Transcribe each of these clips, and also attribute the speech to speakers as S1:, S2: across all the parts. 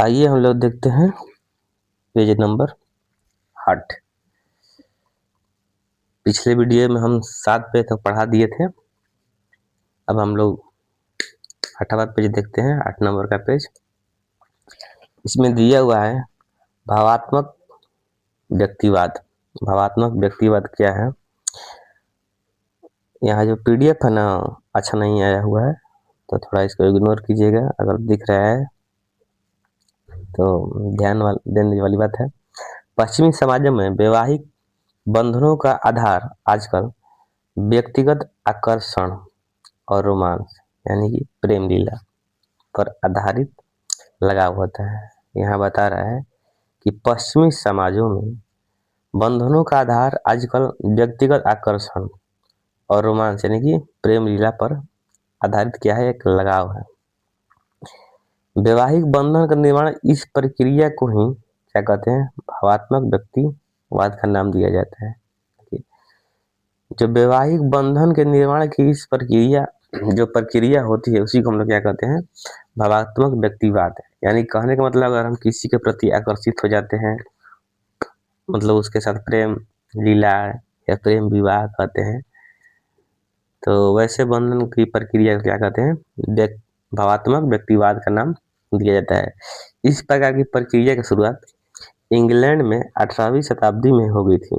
S1: आइए हम लोग देखते हैं पेज नंबर 8। पिछले वीडियो में हम 7 पेज तक पढ़ा दिए थे। अब हम लोग 8वां पेज देखते हैं, 8 नंबर का पेज। इसमें दिया हुआ है भावात्मक व्यक्तिवाद। भावात्मक व्यक्तिवाद क्या है? यहाँ जो पीडीएफ है ना, अच्छा नहीं आया हुआ है, तो थोड़ा इसको इग्नोर कीजिएगा। अगर दिख रहा है तो ध्यान देने वाली बात है। पश्चिमी समाजों में वैवाहिक बंधनों का आधार आजकल व्यक्तिगत आकर्षण और रोमांस यानी कि प्रेम लीला पर आधारित लगाव होता है। यहाँ बता रहा है कि पश्चिमी समाजों में बंधनों का आधार आजकल व्यक्तिगत आकर्षण और रोमांस यानी कि प्रेम लीला पर आधारित क्या है? एक लगाव है। वैवाहिक बंधन का निर्माण इस प्रक्रिया को ही क्या कहते हैं? भावात्मक व्यक्तिवाद का नाम दिया जाता है। जो वैवाहिक बंधन के निर्माण की इस प्रक्रिया होती है, उसी को हम लोग क्या कहते हैं? भावात्मक व्यक्तिवाद। यानी कहने का मतलब, अगर हम किसी के प्रति आकर्षित हो जाते हैं, मतलब उसके साथ प्रेम लीला या प्रेम विवाह कहते हैं, तो वैसे बंधन की प्रक्रिया को क्या कहते हैं? भावात्मक व्यक्तिवाद का नाम दिया जाता है। इस प्रकार की प्रक्रिया की शुरुआत इंग्लैंड में 18वीं शताब्दी में हो गई थी,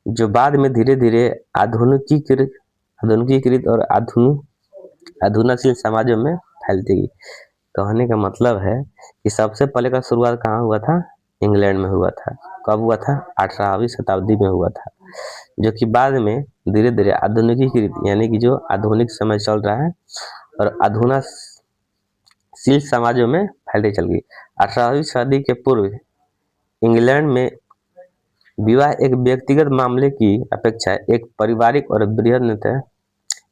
S1: जो बाद में धीरे धीरे आधुनिकीकृत और आधुनिकशील समाजों में फैलती गई। कहने का मतलब है कि सबसे पहले का शुरुआत कहाँ हुआ था? इंग्लैंड में हुआ था। कब हुआ था? 18वीं शताब्दी में हुआ था, जो कि बाद में धीरे धीरे आधुनिकीकृत यानी कि जो आधुनिक समय चल रहा है और आधुनिकशील समाजों में फैलती चल गई। 18वीं सदी के पूर्व इंग्लैंड में विवाह एक व्यक्तिगत मामले की अपेक्षा एक पारिवारिक और बृहद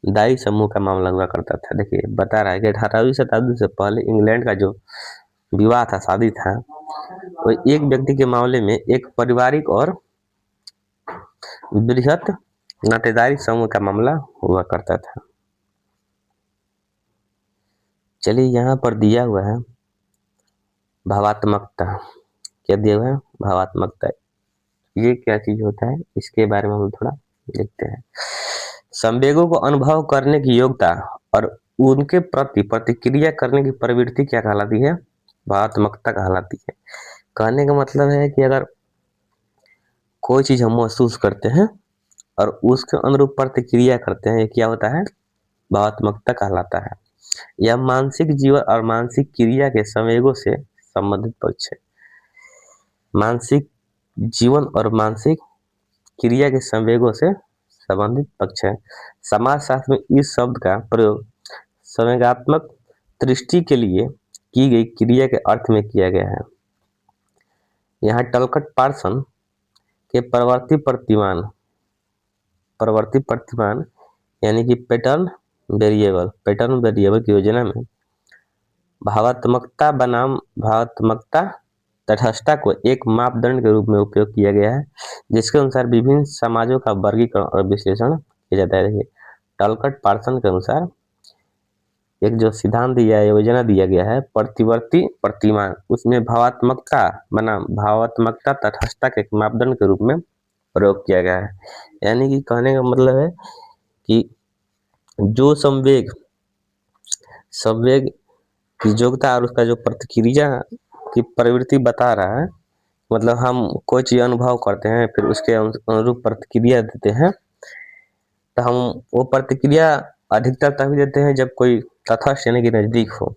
S1: दाई समूह का मामला हुआ करता था। देखिए बता रहा है कि 18वीं शताब्दी से पहले इंग्लैंड का जो विवाह था, शादी था, वो एक व्यक्ति के मामले में एक पारिवारिक और बृहद नातेदारी समूह का मामला हुआ करता था। चलिए यहाँ पर दिया हुआ है भावात्मकता। क्या दिया हुआ है? भावात्मकता। ये क्या चीज होता है, इसके बारे में हम थोड़ा देखते हैं। संवेगों को अनुभव करने की योग्यता और उनके प्रति प्रतिक्रिया करने की प्रवृत्ति क्या कहलाती है? भावात्मकता कहलाती है। कहने का मतलब है कि अगर कोई चीज हम महसूस करते हैं और उसके अनुरूप प्रतिक्रिया करते हैं, ये क्या होता है? भावात्मकता कहलाता है। यह मानसिक जीवन और मानसिक क्रिया के संवेगों से संबंधित पक्ष है। मानसिक जीवन और मानसिक क्रिया के संवेगों से संबंधित पक्ष है। समाजशास्त्र में इस शब्द का प्रयोग संवेगात्मक दृष्टि के लिए की गई क्रिया के अर्थ में किया गया है। यहाँ टलकट पार्सन के प्रवर्ती प्रतिमान यानी कि पैटर्न वेरिएबल की योजना में भावात्मकता तटस्थता को एक मापदंड के रूप में उपयोग किया गया है, जिसके अनुसार विभिन्न समाजों का वर्गीकरण और विश्लेषण किया जाता है। देखिए टलकट पार्सन के अनुसार एक जो सिद्धांत दिया है, योजना दिया गया है, प्रतिवर्ती प्रतिमान, उसमें भावात्मकता तटस्थता के एक मापदंड के रूप में प्रयोग किया गया है। यानी कि कहने का मतलब है कि जो संवेग की योग्यता और उसका जो प्रतिक्रिया की प्रवृत्ति बता रहा है, मतलब हम कोई चीज अनुभव करते हैं फिर उसके अनुरूप प्रतिक्रिया देते हैं, तो हम वो प्रतिक्रिया अधिकतर तभी देते हैं जब कोई तटस्थ यानी कि नजदीक हो।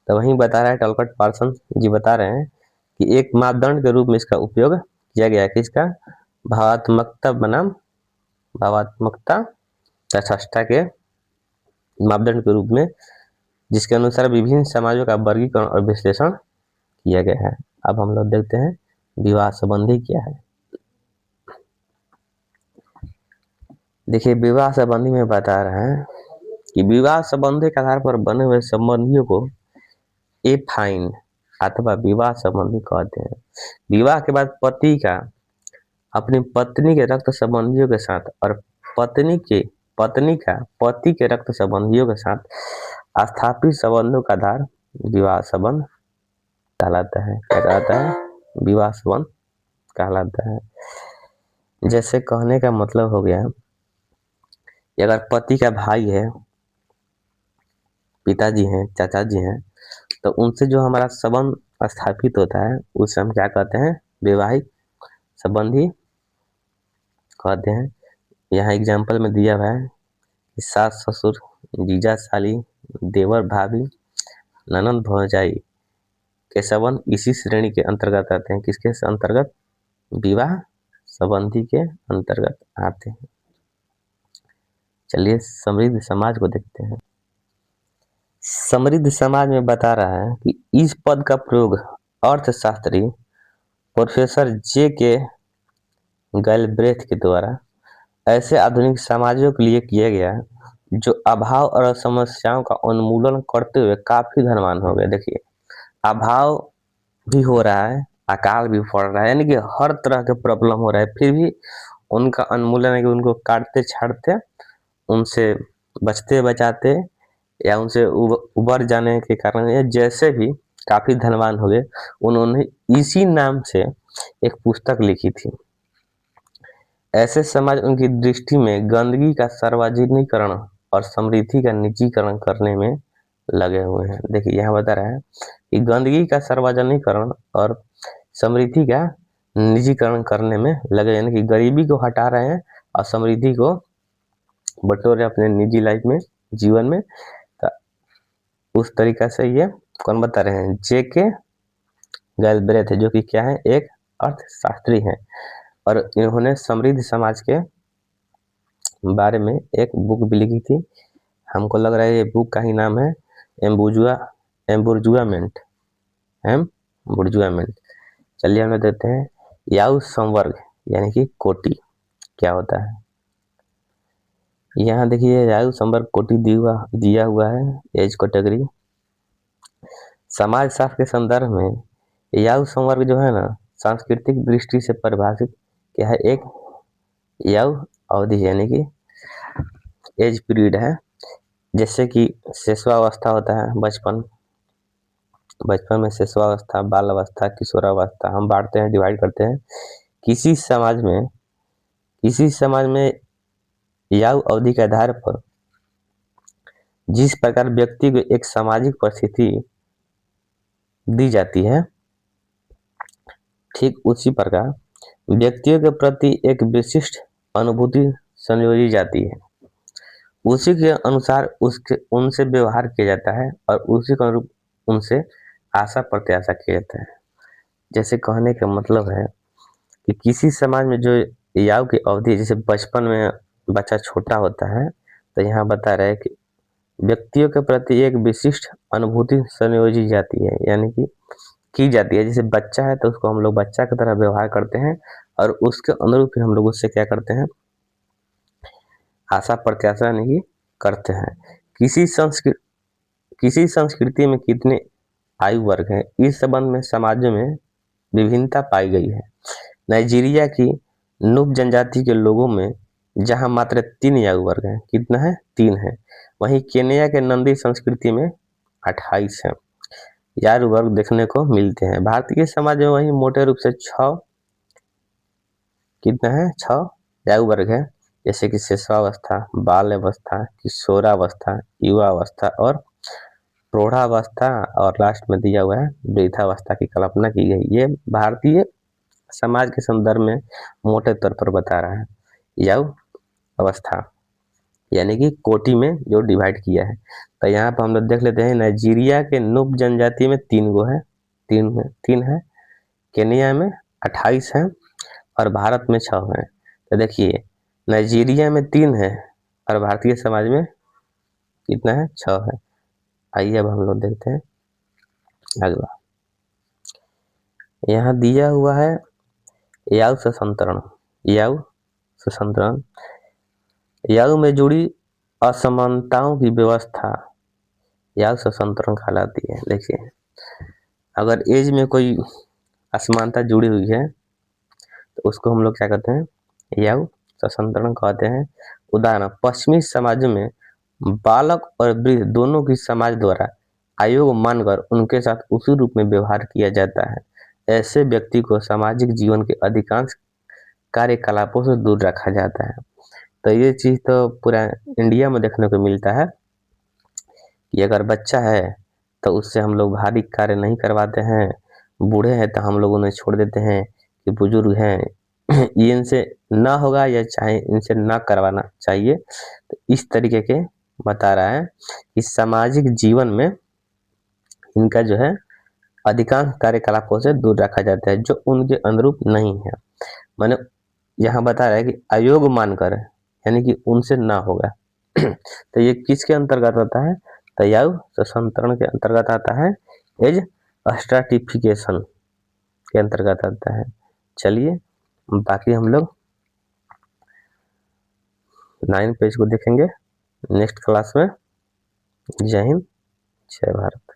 S1: तो वहीं बता रहा है टलकट पार्सन जी, बता रहे हैं कि एक मापदंड के रूप में इसका उपयोग किया गया है। किसका? भावात्मकता तटस्थता के मापदंड के रूप में, जिसके अनुसार विभिन्न समाजों का वर्गीकरण और विश्लेषण किया गया है। अब हम लोग देखते हैं विवाह संबंधी क्या है। देखिए विवाह संबंधी में बता रहे हैं कि विवाह संबंधी के आधार पर बने हुए संबंधियों को एफाइन अथवा विवाह संबंधी कहते हैं। विवाह के बाद पति का अपनी पत्नी के रक्त संबंधियों के साथ और पत्नी का पति के रक्त संबंधियों के साथ स्थापित संबंधों का आधार विवाह संबंध कहलाता है। क्या कहलाता है? विवाह संबंध कहलाता है। जैसे कहने का मतलब हो गया कि अगर पति का भाई है, पिताजी हैं, चाचा जी हैं, तो उनसे जो हमारा संबंध स्थापित होता है उसे हम क्या कहते हैं? वैवाहिक संबंध ही कहते हैं। यहाँ एग्जाम्पल में दिया हुआ है कि सास ससुर, जीजा साली, देवर भाभी, ननंद भौजाई के संबंध इसी श्रेणी के अंतर्गत आते हैं। किसके अंतर्गत? विवाह संबंधी के अंतर्गत आते हैं। चलिए समृद्ध समाज को देखते हैं। समृद्ध समाज में बता रहा है कि इस पद का प्रयोग अर्थशास्त्री प्रोफेसर जे के गैलब्रेथ के द्वारा ऐसे आधुनिक समाजों के लिए किया गया जो अभाव और समस्याओं का उन्मूलन करते हुए काफी धनवान हो गए। देखिए, अभाव भी हो रहा है, अकाल भी पड़ रहा है, यानी कि हर तरह के प्रॉब्लम हो रहा है, फिर भी उनका उन्मूलन है कि उनको काटते छाटते, उनसे बचते बचाते या उनसे उबर जाने के कारण या जैसे भी काफी धनवान हो गए। उन्होंने इसी नाम से एक पुस्तक लिखी थी। ऐसे समाज उनकी दृष्टि में गंदगी का सार्वजनिकरण और समृद्धि का निजीकरण करने में लगे हुए हैं। देखिए, यहाँ बता रहा है कि गंदगी का सार्वजनिकरण और समृद्धि का निजीकरण करने में लगे, यानी कि गरीबी को हटा रहे हैं और समृद्धि को बटोर रहे अपने निजी लाइफ में, जीवन में। तो उस तरीका से ये कौन बता रहे हैं? जे के गैलब्रेथ, जो कि क्या है? एक अर्थशास्त्री हैं और इन्होंने समृद्ध समाज के बारे में एक बुक भी लिखी थी। हमको लग रहा है ये बुक का ही नाम है एम्बुर्जुआमेंट। चलिए हमें देते हैं याउ संवर्ग, यानी कि कोटि क्या होता है। यहाँ देखिए याउ संवर्ग कोटि दिया हुआ है, एज कैटेगरी। समाज शास्त्र के संदर्भ में याउ संवर्ग जो है ना, सांस्कृतिक दृष्टि से परिभाषित क्या है? एक याउ अवधि, यानी कि एज पीरियड है। जैसे कि शिशुअवस्था होता है, बचपन में शिशुअवस्था, बाल अवस्था, किशोरावस्था, हम बांटते हैं, डिवाइड करते हैं। किसी समाज में याउ अवधि के आधार पर जिस प्रकार व्यक्ति को एक सामाजिक परिस्थिति दी जाती है, ठीक उसी प्रकार व्यक्तियों के प्रति एक विशिष्ट अनुभूति संयोजी जाती है। उसी के अनुसार उनसे व्यवहार किया जाता है और उसी के अनुरूप उनसे आशा प्रत्याशा किया जाता है। जैसे कहने का मतलब है कि किसी समाज में जो याव की अवधि, जैसे बचपन में बच्चा छोटा होता है, तो यहाँ बता रहे हैं कि व्यक्तियों के प्रति एक विशिष्ट अनुभूति संयोजी जाती है, यानी कि की जाती है। जैसे बच्चा है तो उसको हम लोग बच्चा की तरह व्यवहार करते हैं और उसके अनुरूप हम लोग उससे क्या करते हैं? आशा प्रत्याशा नहीं करते हैं। किसी संस्कृति में कितने आयु वर्ग हैं, इस संबंध में समाजों में विभिन्नता पाई गई है। नाइजीरिया की नुब जनजाति के लोगों में जहां मात्र 3 आयु वर्ग हैं, कितना है? 3 है। वहीं केन्या के नंदी संस्कृति में 28 है आयु वर्ग देखने को मिलते हैं। भारतीय समाज में वही मोटे रूप से 6 कितना है? 6 आयु वर्ग है, जैसे कि शिशुअवस्था, बाल अवस्था, किशोरावस्था, युवावस्था और प्रौढ़ावस्था, और लास्ट में दिया हुआ है वृद्धावस्था की कल्पना की गई। ये भारतीय समाज के संदर्भ में मोटे तौर पर बता रहा है याव अवस्था, यानी कि कोटि में जो डिवाइड किया है। तो यहाँ पर हम लोग देख लेते हैं, नाइजीरिया के नुब जनजाति में 3 गो है, 3 है, केन्या में 28 है और भारत में 6 है। तो देखिए, नाइजीरिया में 3 है और भारतीय समाज में कितना है? 6 है। आइए अब हम लोग देखते हैं अगला। यहाँ दिया हुआ है याव सशंतरण। याव में जुड़ी असमानताओं की व्यवस्था याव सशंतरण कहलाती है। देखिए, अगर एज में कोई असमानता जुड़ी हुई है तो उसको हम लोग क्या कहते हैं? याव सशंतरण कहते हैं। उदाहरण, पश्चिमी समाजों में बालक और वृद्ध दोनों की समाज द्वारा अयोग्य मानकर उनके साथ उसी रूप में व्यवहार किया जाता है। ऐसे व्यक्ति को सामाजिक जीवन के अधिकांश कार्यकलापों से दूर रखा जाता है। तो ये चीज़ तो पूरा इंडिया में देखने को मिलता है कि अगर बच्चा है तो उससे हम लोग भारी कार्य नहीं करवाते हैं, बूढ़े हैं तो हम लोग उन्हें छोड़ देते हैं कि बुजुर्ग हैं ये इनसे ना होगा या चाहे इनसे ना करवाना चाहिए। तो इस तरीके के बता रहा है कि सामाजिक जीवन में इनका जो है अधिकांश कार्यकलापों से दूर रखा जाता है जो उनके अनुरूप नहीं है। माने यहाँ बता रहा है कि अयोग्य मानकर, यानी कि उनसे ना होगा तो ये किसके अंतर्गत आता है? तयाव सशंतरण के अंतर्गत आता है, एज स्ट्राटिफिकेशन के अंतर्गत आता है। चलिए बाकी हम लोग 9 पेज को देखेंगे नेक्स्ट क्लास में। जय हिंद, जय भारत।